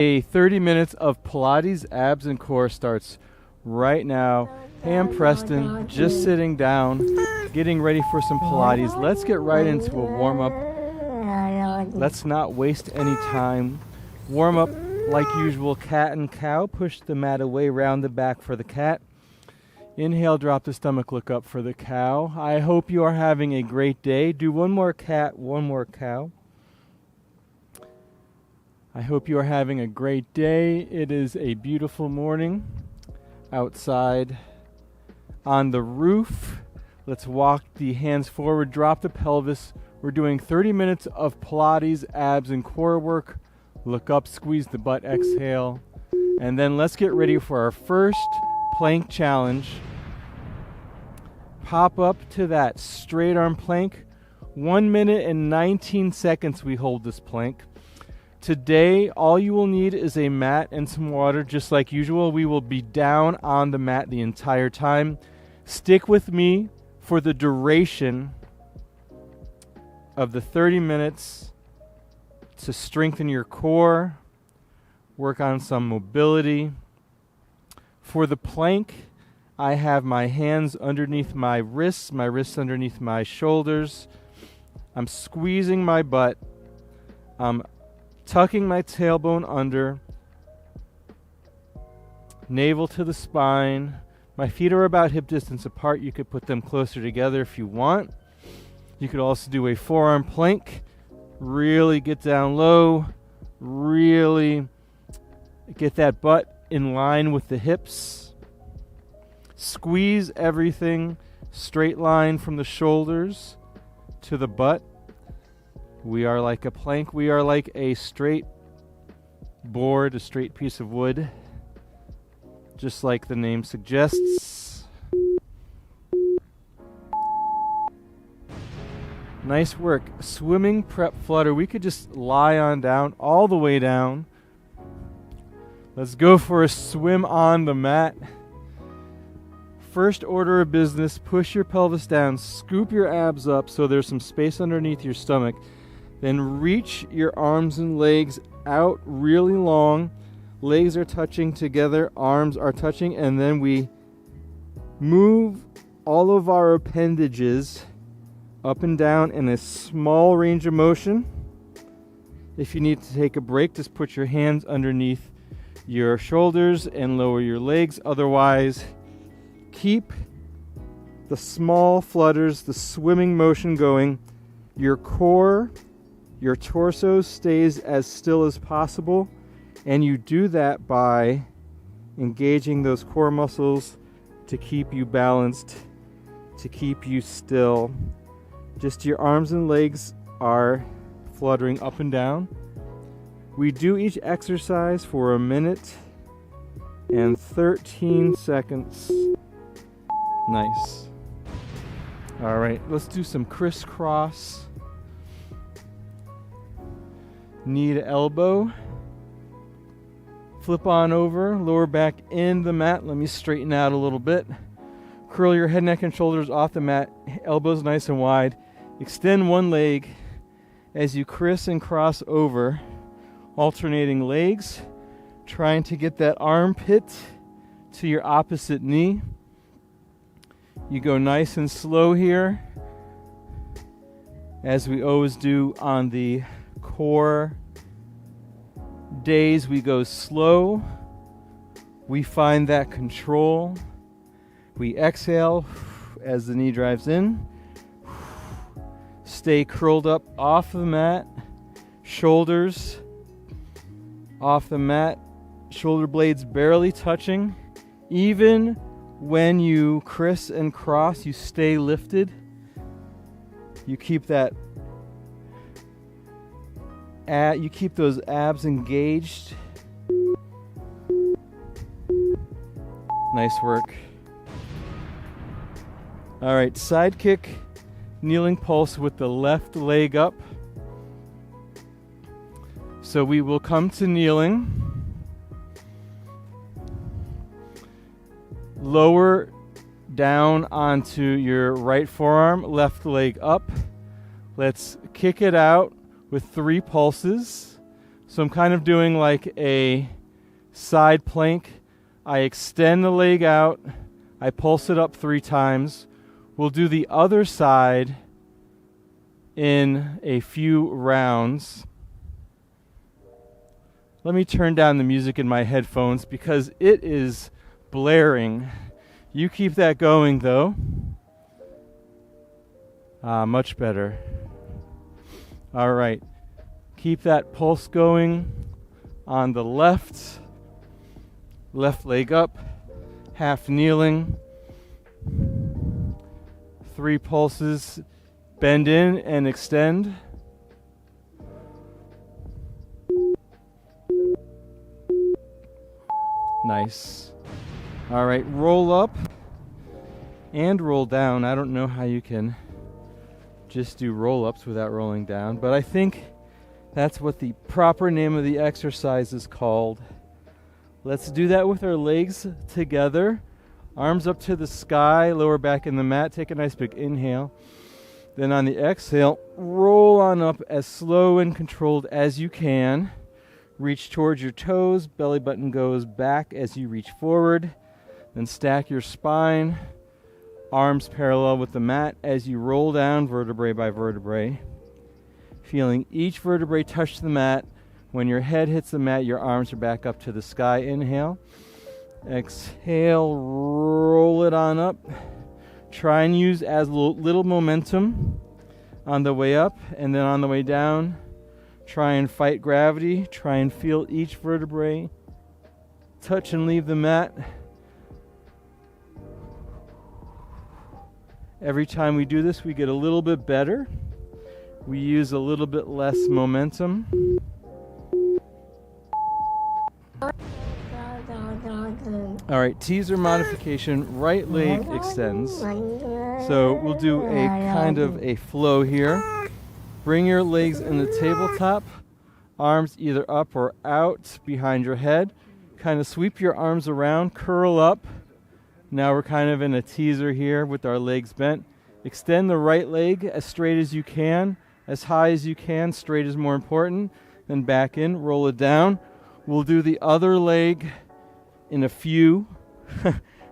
A 30 minutes of Pilates, abs, and core starts right now. Hey, I'm Preston, just sitting down, getting ready for some Pilates. Let's get right into a warm-up. Let's not waste any time. Warm up like usual, cat and cow. Push the mat away, round the back for the cat. Inhale, drop the stomach, look up for the cow. I hope you are having a great day. Do one more cat, one more cow. I hope you are having a great day. It is a beautiful morning outside on the roof. Let's walk the hands forward, drop the pelvis. We're doing 30 minutes of Pilates, abs, and core work. Look up, squeeze the butt, exhale. And then let's get ready for our first plank challenge. Pop up to that straight arm plank. 1 minute and 19 seconds we hold this plank. Today, all you will need is a mat and some water. Just like usual, we will be down on the mat the entire time. Stick with me for the duration of the 30 minutes to strengthen your core, work on some mobility. For the plank, I have my hands underneath my wrists underneath my shoulders. I'm squeezing my butt. I'm tucking my tailbone under, navel to the spine. My feet are about hip distance apart. You could put them closer together if you want. You could also do a forearm plank. Really get down low. Really get that butt in line with the hips. Squeeze everything. Straight line from the shoulders to the butt. We are like a plank. We are like a straight board, a straight piece of wood, just like the name suggests. Nice work. Swimming prep flutter. We could just lie on down, all the way down. Let's go for a swim on the mat. First order of business, push your pelvis down, scoop your abs up so there's some space underneath your stomach. Then reach your arms and legs out really long. Legs are touching together, arms are touching, and then we move all of our appendages up and down in a small range of motion. If you need to take a break, just put your hands underneath your shoulders and lower your legs. Otherwise, keep the small flutters, the swimming motion going. Your core, your torso stays as still as possible, and you do that by engaging those core muscles to keep you balanced, to keep you still. Just your arms and legs are fluttering up and down. We do each exercise for 1 minute and 13 seconds. Nice. All right, let's do some Criss Cross. Knee to elbow. Flip on over, lower back in the mat. Let me straighten out a little bit. Curl your head, neck, and shoulders off the mat. Elbows nice and wide. Extend one leg as you criss and cross over. Alternating legs. Trying to get that armpit to your opposite knee. You go nice and slow here, as we always do on the core days. We go slow. We find that control. We exhale as the knee drives in. Stay curled up off the mat. Shoulders off the mat. Shoulder blades barely touching. Even when you criss and cross, you stay lifted. You keep that. You keep those abs engaged. Nice work. All right, side kick, kneeling pulse with the left leg up. So we will come to kneeling. Lower down onto your right forearm, left leg up. Let's kick it out with 3 pulses. So I'm kind of doing like a side plank. I extend the leg out. I pulse it up 3 times. We'll do the other side in a few rounds. Let me turn down the music in my headphones because it is blaring. You keep that going though. Much better. All right. Keep that pulse going on the left. Left leg up. Half kneeling. 3 pulses. Bend in and extend. Nice. All right, roll up and roll down. I don't know how you can just do roll-ups without rolling down, but I think that's what the proper name of the exercise is called. Let's do that with our legs together. Arms up to the sky, lower back in the mat. Take a nice big inhale. Then on the exhale, roll on up as slow and controlled as you can. Reach towards your toes. Belly button goes back as you reach forward. Then stack your spine. Arms parallel with the mat as you roll down vertebrae by vertebrae. Feeling each vertebrae touch the mat. When your head hits the mat, your arms are back up to the sky. Inhale. Exhale, roll it on up. Try and use as little momentum on the way up, and then on the way down, try and fight gravity. Try and feel each vertebrae touch and leave the mat. Every time we do this, we get a little bit better. We use a little bit less momentum. All right, teaser modification, right leg extends. So we'll do a kind of a flow here. Bring your legs in the tabletop, arms either up or out behind your head. Kind of sweep your arms around, curl up. Now we're kind of in a teaser here with our legs bent. Extend the right leg as straight as you can, as high as you can. Straight is more important. Then back in, roll it down. We'll do the other leg in a few.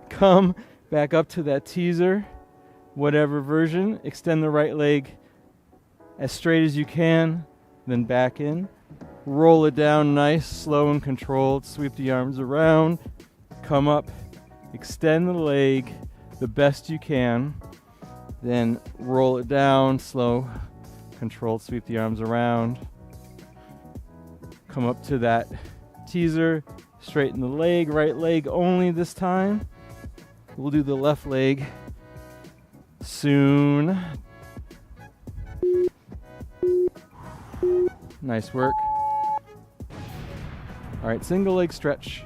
Come back up to that teaser, whatever version. Extend the right leg as straight as you can, then back in. Roll it down nice, slow and controlled. Sweep the arms around. Come up. Extend the leg the best you can. Then roll it down, slow, controlled. Sweep the arms around. Come up to that teaser. Straighten the leg, right leg only this time. We'll do the left leg soon. Nice work. All right, single leg stretch.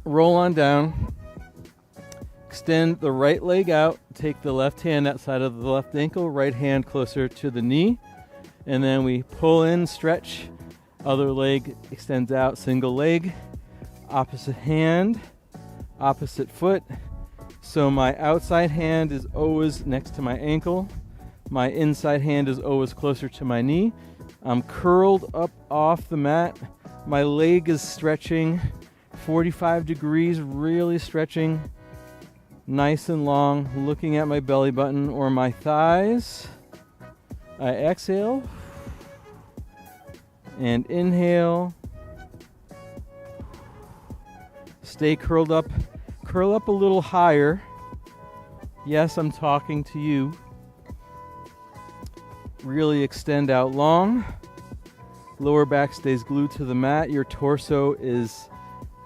Roll on down. Extend the right leg out. Take the left hand outside of the left ankle, right hand closer to the knee. And then we pull in, stretch. Other leg extends out, single leg. Opposite hand, opposite foot. So my outside hand is always next to my ankle. My inside hand is always closer to my knee. I'm curled up off the mat. My leg is stretching 45 degrees, really stretching nice and long, looking at my belly button or my thighs. I exhale and inhale. Stay curled up. Curl up a little higher. Yes, I'm talking to you. Really extend out long. Lower back stays glued to the mat. Your torso is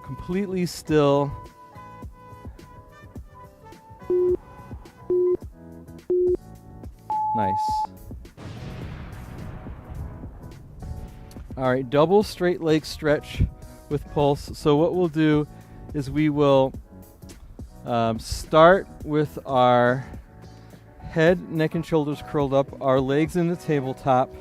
completely still. Nice. All right, double straight leg stretch with pulse. So what we'll do is we will start with our head, neck, and shoulders curled up, our legs in the tabletop.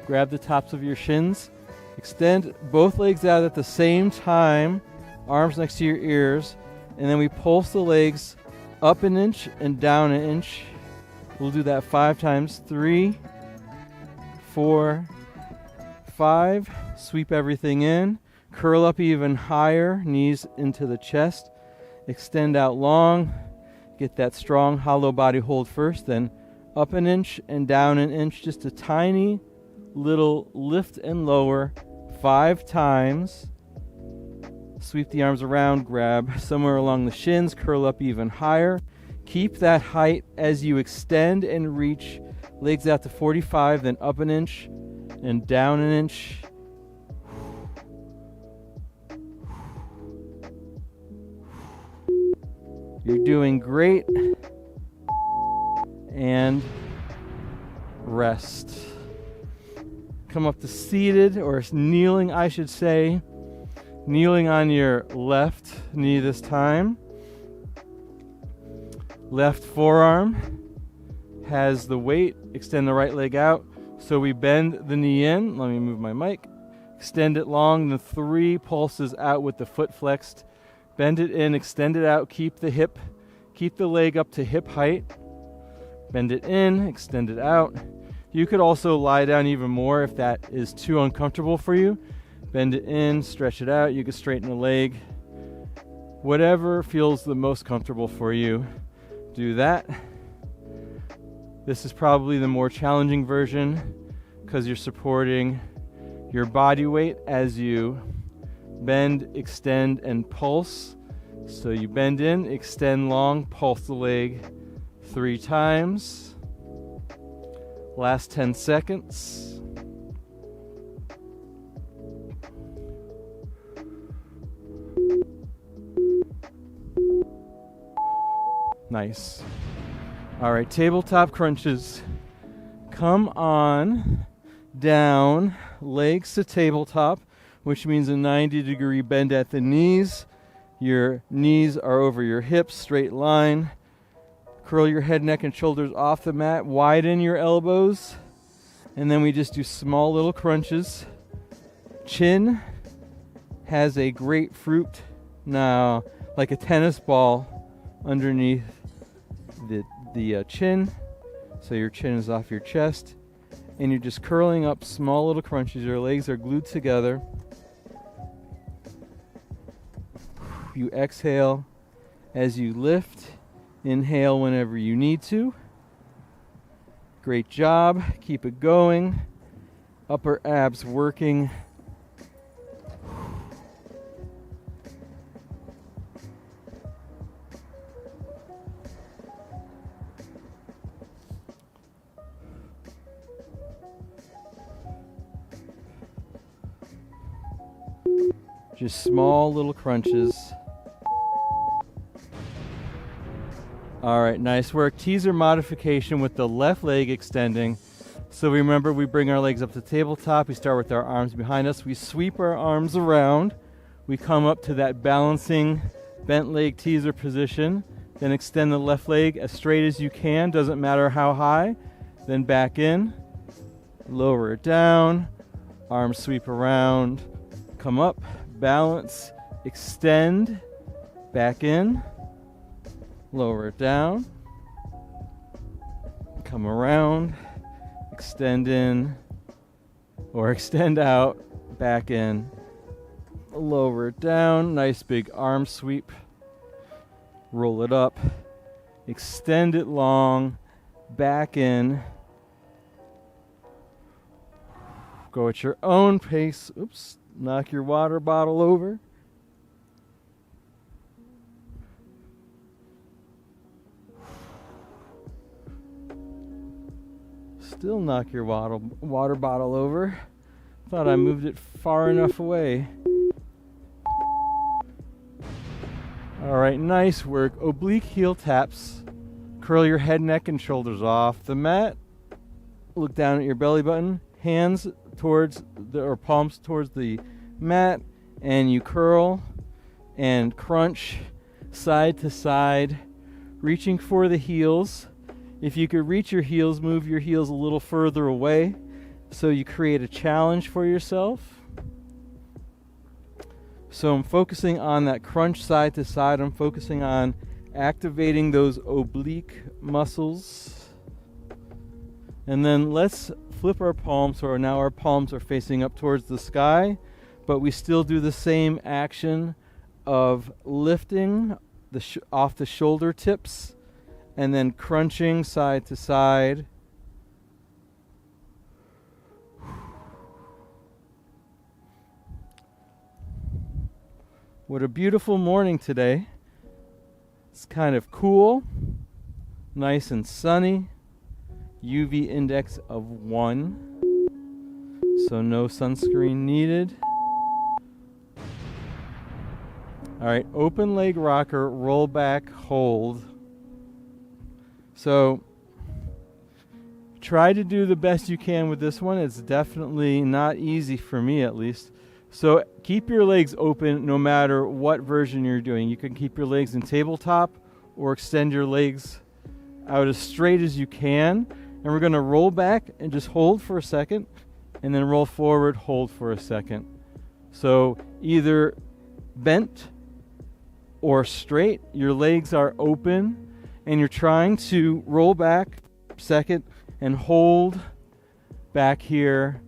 Grab the tops of your shins. Extend both legs out at the same time, arms next to your ears, and then we pulse the legs up an inch and down an inch. We'll do that 5 times. 3, 4, 5. Sweep everything in. Curl up even higher, knees into the chest. Extend out long. Get that strong hollow body hold first, then up an inch and down an inch. Just a tiny little lift and lower 5 times. Sweep the arms around, grab somewhere along the shins, curl up even higher. Keep that height as you extend and reach. Legs out to 45, then up an inch and down an inch. You're doing great. And rest. Come up to seated, or kneeling, I should say. Kneeling on your left knee this time. Left forearm has the weight. Extend the right leg out. So we bend the knee in. Let me move my mic. Extend it long. The 3 pulses out with the foot flexed. Bend it in, extend it out. Keep the leg up to hip height. Bend it in, extend it out. You could also lie down even more if that is too uncomfortable for you. Bend it in, stretch it out. You can straighten the leg. Whatever feels the most comfortable for you, do that. This is probably the more challenging version because you're supporting your body weight as you bend, extend, and pulse. So you bend in, extend long, pulse the leg 3 times. Last 10 seconds. Nice. All right, tabletop crunches. Come on down, legs to tabletop, which means a 90-degree bend at the knees. Your knees are over your hips, straight line. Curl your head, neck, and shoulders off the mat. Widen your elbows. And then we just do small little crunches. Chin has a grapefruit, now like a tennis ball underneath the chin. So your chin is off your chest. And you're just curling up small little crunches. Your legs are glued together. You exhale as you lift. Inhale whenever you need to. Great job. Keep it going. Upper abs working. Just small little crunches. All right, nice work. Teaser modification with the left leg extending. So remember, we bring our legs up to tabletop. We start with our arms behind us. We sweep our arms around. We come up to that balancing bent leg teaser position. Then extend the left leg as straight as you can. Doesn't matter how high. Then back in. Lower it down. Arms sweep around. Come up. Balance. Extend. Back in. Lower it down. Come around. Extend in. Or extend out. Back in. Lower it down. Nice big arm sweep. Roll it up. Extend it long. Back in. Go at your own pace. Oops. Knock your water bottle over. Still knock your water bottle over. Thought I moved it far enough away. All right, nice work. Oblique heel taps. Curl your head, neck, and shoulders off the mat. Look down at your belly button. Hands towards or palms towards the mat, and you curl and crunch side to side, reaching for the heels. If you could reach your heels, move your heels a little further away so you create a challenge for yourself. So I'm focusing on that crunch side to side. I'm focusing on activating those oblique muscles. And then let's flip our palms, so now our palms are facing up towards the sky, but we still do the same action of lifting off the shoulder tips and then crunching side to side. What a beautiful morning today. It's kind of cool, nice and sunny. UV index of 1, so no sunscreen needed. All right, open leg rocker, roll back, hold. So try to do the best you can with this one. It's definitely not easy for me, at least. So keep your legs open no matter what version you're doing. You can keep your legs in tabletop or extend your legs out as straight as you can. And we're going to roll back and just hold for a second, and then roll forward, hold for a second. So either bent or straight, your legs are open, and you're trying to roll back second and hold back here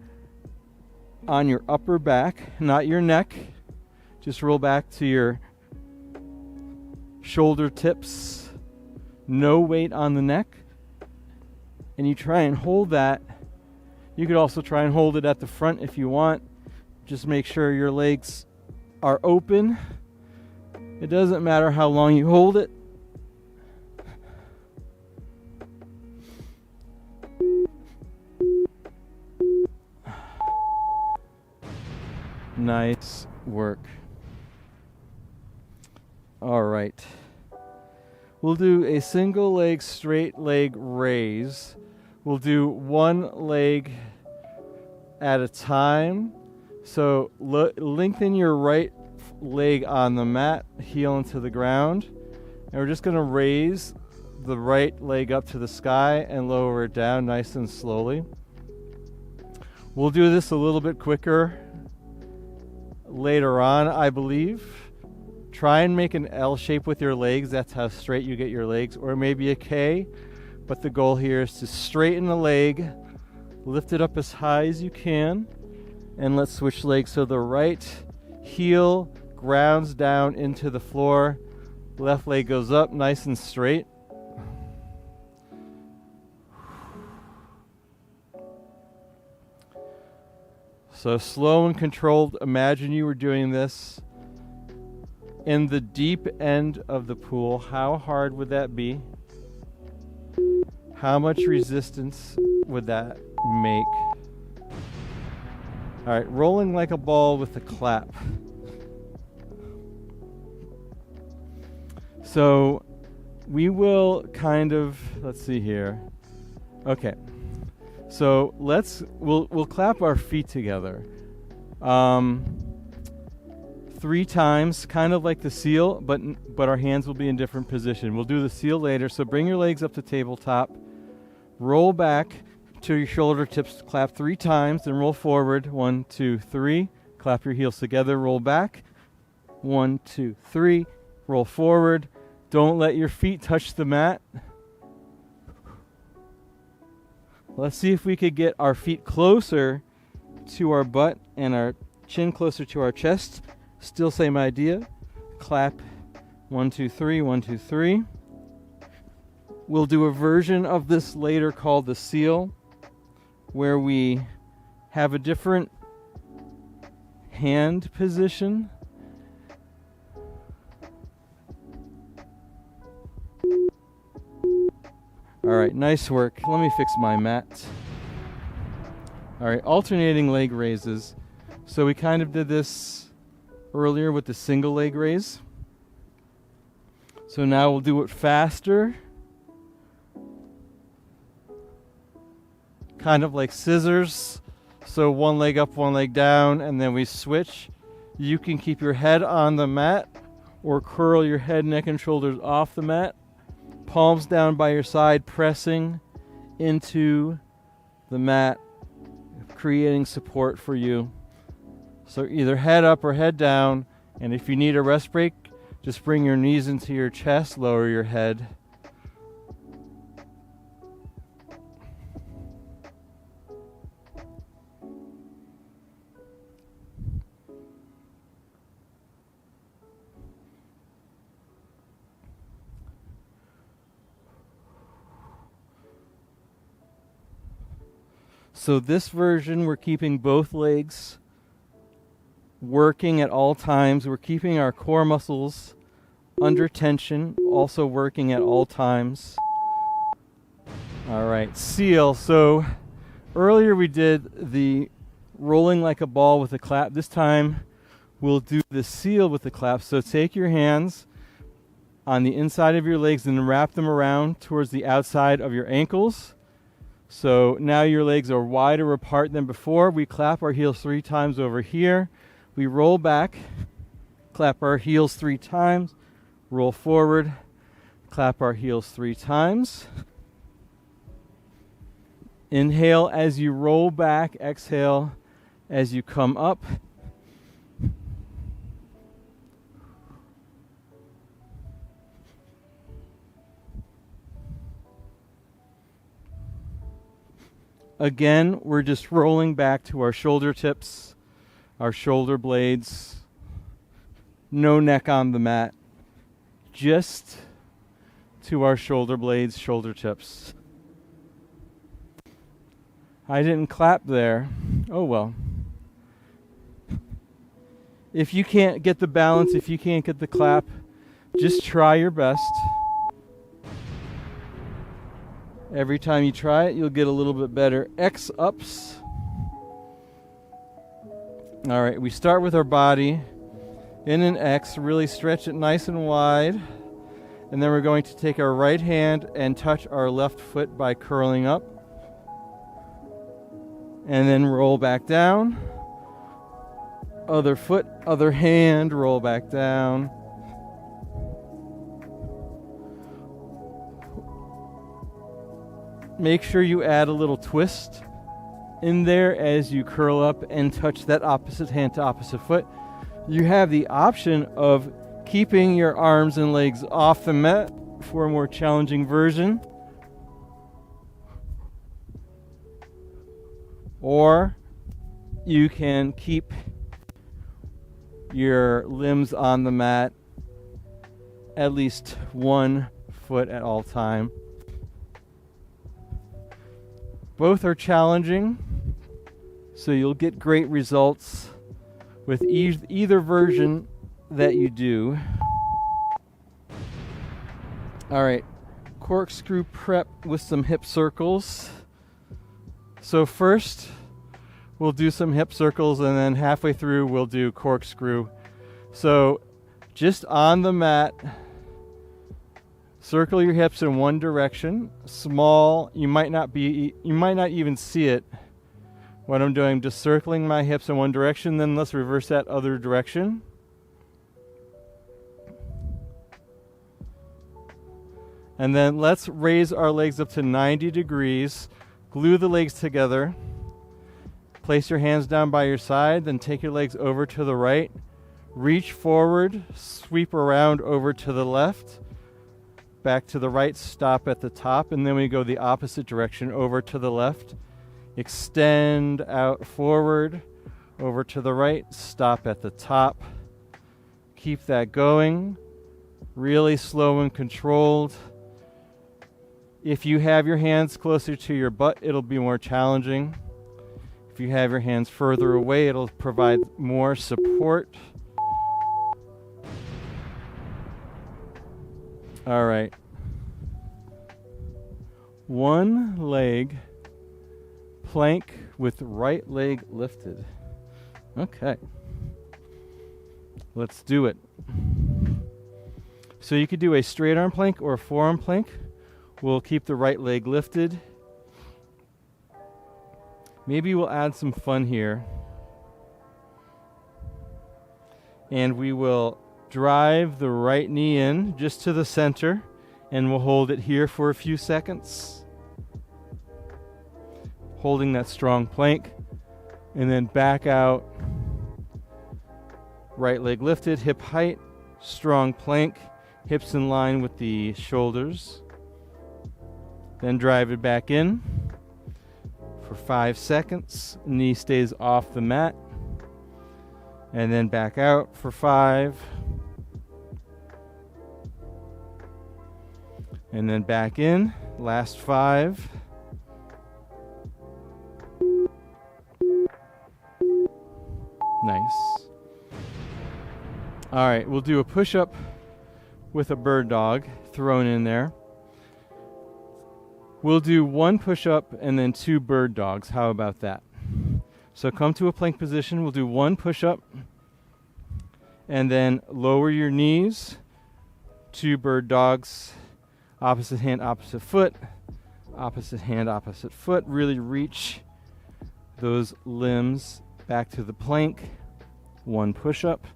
on your upper back, not your neck. Just roll back to your shoulder tips, no weight on the neck. And you try and hold that. You could also try and hold it at the front if you want. Just make sure your legs are open. It doesn't matter how long you hold it. Nice work. All right. We'll do a single leg, straight leg raise. We'll do one leg at a time. So lengthen your right leg on the mat, heel into the ground. And we're just going to raise the right leg up to the sky and lower it down nice and slowly. We'll do this a little bit quicker later on, I believe. Try and make an L shape with your legs. That's how straight you get your legs, or maybe a K. But the goal here is to straighten the leg, lift it up as high as you can, and let's switch legs. So the right heel grounds down into the floor, left leg goes up nice and straight. So slow and controlled. Imagine you were doing this in the deep end of the pool. How hard would that be? How much resistance would that make? All right, rolling like a ball with a clap. So we will kind of, let's see here. Okay. So we'll clap our feet together 3 times, kind of like the seal, but our hands will be in different position. We'll do the seal later. So bring your legs up to tabletop, roll back to your shoulder tips, clap 3 times, then roll forward. 1, 2, 3. Clap your heels together, roll back. 1, 2, 3. Roll forward. Don't let your feet touch the mat. Let's see if we could get our feet closer to our butt and our chin closer to our chest. Still same idea. Clap 1, 2, 3, 1, 2, 3. We'll do a version of this later called the seal, where we have a different hand position. All right, nice work. Let me fix my mat. All right, alternating leg raises. So we kind of did this earlier with the single leg raise. So now we'll do it faster. Kind of like scissors. So one leg up, one leg down, and then we switch. You can keep your head on the mat or curl your head, neck, and shoulders off the mat. Palms down by your side, pressing into the mat, creating support for you. So either head up or head down, and if you need a rest break, just bring your knees into your chest, lower your head. So this version, we're keeping both legs working at all times. We're keeping our core muscles under tension, also working at all times. All right, seal. So earlier we did the rolling like a ball with a clap. This time we'll do the seal with the clap. So take your hands on the inside of your legs and wrap them around towards the outside of your ankles. So now your legs are wider apart than before. We clap our heels 3 times over here. We roll back, clap our heels 3 times, roll forward, clap our heels 3 times. Inhale as you roll back, exhale as you come up. Again, we're just rolling back to our shoulder tips, our shoulder blades. No neck on the mat, just to our shoulder blades, shoulder tips. I didn't clap there. Oh well. If you can't get the balance, if you can't get the clap, just try your best. Every time you try it, you'll get a little bit better. X ups. All right, we start with our body in an X, really stretch it nice and wide. And then we're going to take our right hand and touch our left foot by curling up. And then roll back down. Other foot, other hand, roll back down. Make sure you add a little twist in there as you curl up and touch that opposite hand to opposite foot. You have the option of keeping your arms and legs off the mat for a more challenging version. Or you can keep your limbs on the mat, at least 1 foot at all time. Both are challenging, so you'll get great results with either version that you do. All right, corkscrew prep with some hip circles. So first, we'll do some hip circles, and then halfway through, we'll do corkscrew. So just on the mat, circle your hips in one direction. Small, you might not even see it. What I'm doing, I'm just circling my hips in one direction, then let's reverse that other direction. And then let's raise our legs up to 90 degrees. Glue the legs together. Place your hands down by your side, then take your legs over to the right. Reach forward, sweep around over to the left. Back to the right, stop at the top, and then we go the opposite direction over to the left. Extend out forward, over to the right, stop at the top. Keep that going, really slow and controlled. If you have your hands closer to your butt, it'll be more challenging. If you have your hands further away, it'll provide more support. All right. One leg plank with right leg lifted. Okay. Let's do it. So you could do a straight arm plank or a forearm plank. We'll keep the right leg lifted. Maybe we'll add some fun here. And we will drive the right knee in just to the center, and we'll hold it here for a few seconds. Holding that strong plank, and then back out. Right leg lifted, hip height, strong plank, hips in line with the shoulders. Then drive it back in for 5 seconds. Knee stays off the mat. And then back out for 5. And then back in, last 5. Nice. All right, we'll do a push-up with a bird dog thrown in there. We'll do 1 push-up and then 2 bird dogs. How about that? So come to a plank position. We'll do 1 push-up and then lower your knees, 2 bird dogs, opposite hand, opposite foot, opposite hand, opposite foot. Really reach those limbs back to the plank. 1 push-up,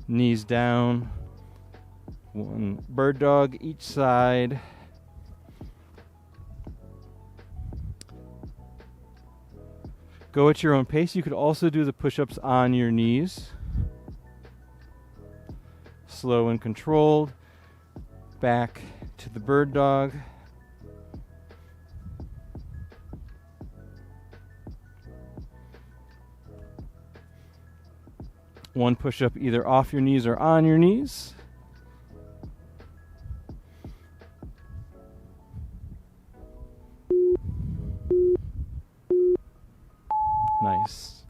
knees down, 1 bird dog each side. Go at your own pace. You could also do the push-ups on your knees. Slow and controlled. Back to the bird dog. One push-up either off your knees or on your knees. Nice.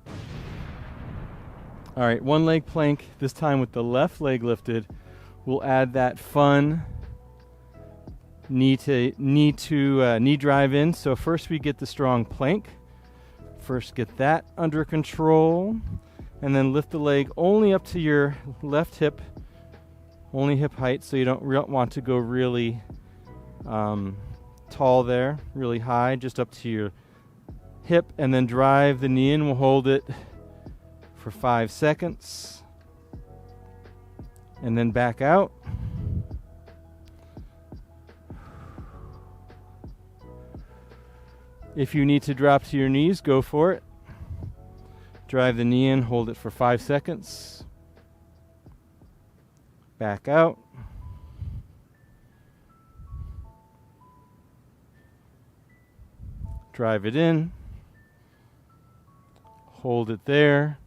All right, 1 leg plank, this time with the left leg lifted. We'll add that fun knee drive in. So first we get the strong plank. First get that under control. And then lift the leg only up to your left hip, only hip height, so you don't want to go really tall there, really high, just up to your hip, and then drive the knee in. We'll hold it for 5 seconds, and then back out. If you need to drop to your knees, go for it. Drive the knee in, hold it for 5 seconds. Back out. Drive it in. Hold it there.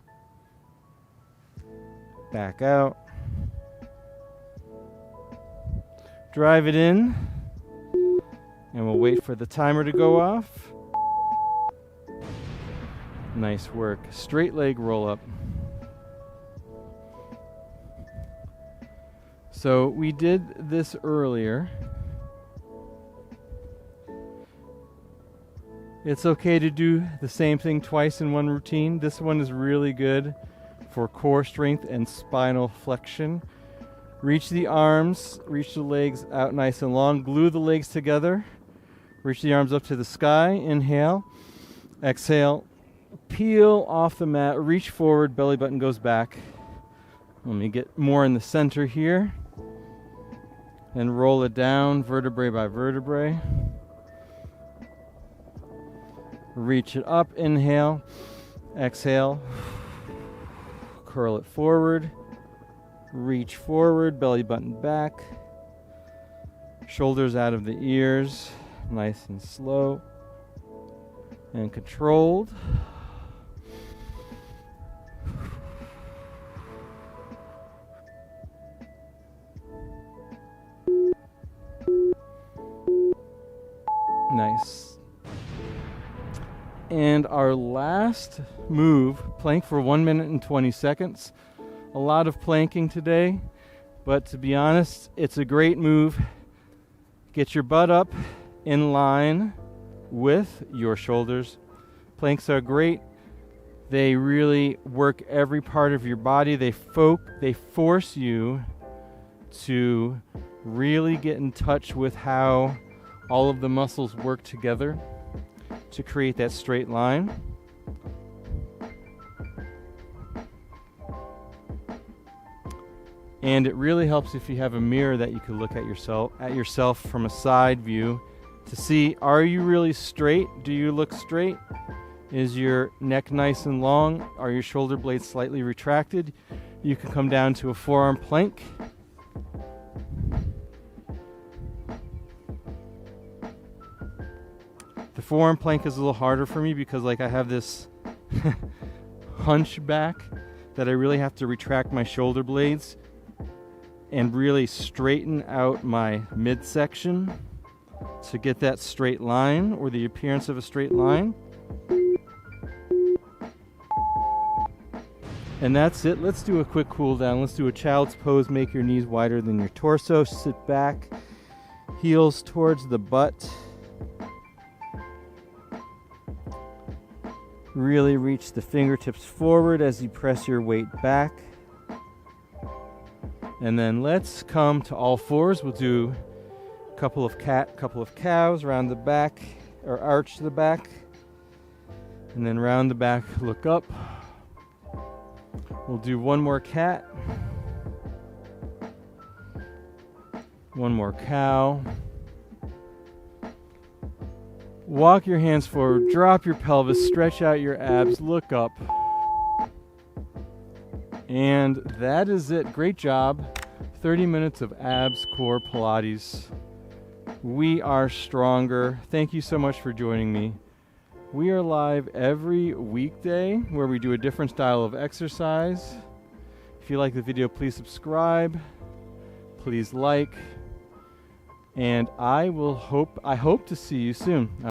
Back out. Drive it in. And we'll wait for the timer to go off. Nice work. Straight leg roll up. So we did this earlier. It's okay to do the same thing twice in one routine. This one is really good for core strength and spinal flexion. Reach the arms, reach the legs out nice and long. Glue the legs together. Reach the arms up to the sky. Inhale. Exhale. Peel off the mat, reach forward, belly button goes back. Let me get more in the center here. Then roll it down, vertebrae by vertebrae. Reach it up, inhale, exhale. Curl it forward, reach forward, belly button back. Shoulders out of the ears, nice and slow and controlled. Nice. And our last move, plank for 1 minute and 20 seconds. A lot of planking today, but to be honest, it's a great move. Get your butt up in line with your shoulders. Planks are great. They really work every part of your body. They force you to really get in touch with how all of the muscles work together to create that straight line. And it really helps if you have a mirror that you can look at yourself from a side view to see, are you really straight? Do you look straight? Is your neck nice and long? Are your shoulder blades slightly retracted? You can come down to a forearm plank. The forearm plank is a little harder for me because I have this hunchback that I really have to retract my shoulder blades and really straighten out my midsection to get that straight line or the appearance of a straight line. And that's it. Let's do a quick cool down. Let's do a child's pose. Make your knees wider than your torso. Sit back, heels towards the butt. Really reach the fingertips forward as you press your weight back. And then let's come to all fours. We'll do a couple of cows, round the back, or arch the back. And then round the back, look up. We'll do one more cat. One more cow. Walk your hands forward, drop your pelvis, stretch out your abs, look up. And that is it. Great job. 30 minutes of abs, core, Pilates. We are stronger. Thank you so much for joining me. We are live every weekday where we do a different style of exercise. If you like the video, please subscribe. Please like. And I hope to see you soon.